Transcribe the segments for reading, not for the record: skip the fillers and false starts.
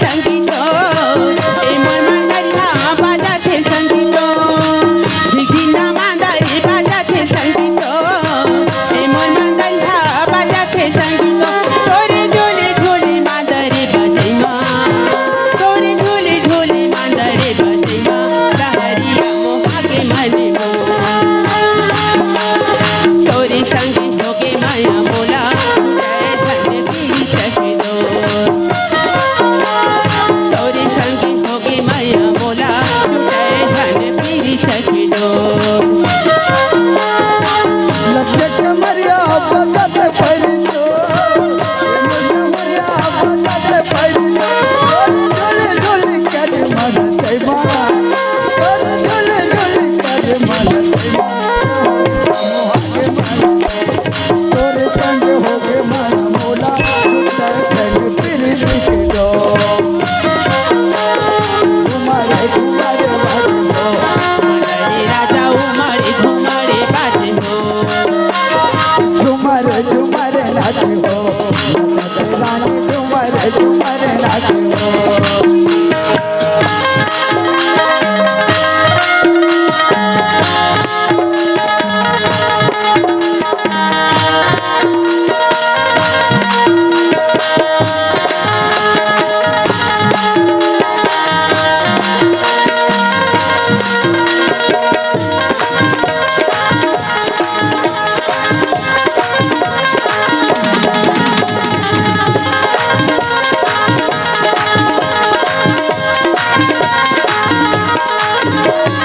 संगीतो ए मन मंडला बाजाते संगीतो झिगिना मांदारी बाजाते संगीतो ए मन मंडला बाजाते संगीतो तोरे झोले झोले मांदारी बजैमा तोरे झोले झोले मांदारी बजैमा लहरिया मोहागे मने मो तोरे संगी होगे माया मोला जय धन्य तेरी सखी दो तोरे संगी होगे माया मोला जय धन्य तेरी सखी दो लक्ष्य कमरिया बजाते पैरियो कमरिया बजाते पैरियो झोले झोले कर मन जैमा झोले झोले कर मन जैमा मोहके मन तोरे संग होगे मन मोला संग फिर दिखो तुम्हारे तुम्हारे बाजो मलरी राजा उमरे घुमरे बाजे हो झुमर झुमर नाच हो रानी झुमर झुमर नाच हो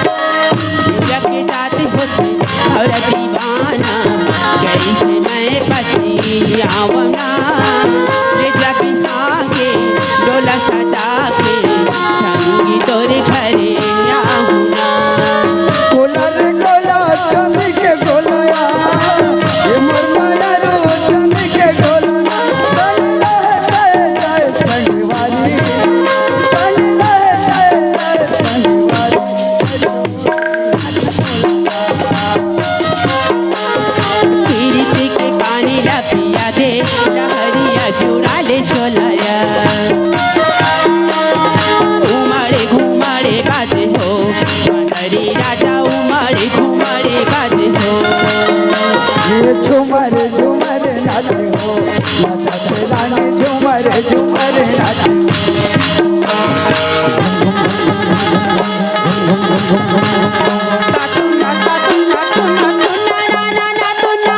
जगे जाते होते और दीवाना कैसे मैं पति आवना ले जाके आगे डोला सजा के संगी तोरे घरे आऊना गोला रे गोला चांदी के गोलाया ये मरमरा रो चांदी के गोला जाए संगवारी जाए संगवारी पीरित के पानी रपिया दे लहरिया जुड़ा ले सोलाया उमरे घुमरे बाजे हो मलरी राजा उमरे घुमरे बाजे हो ये झुमर झुमर नाच हो नाचते रानी झुमर झुमर नाच तातुना तातुना तुना तुना ना ना तुना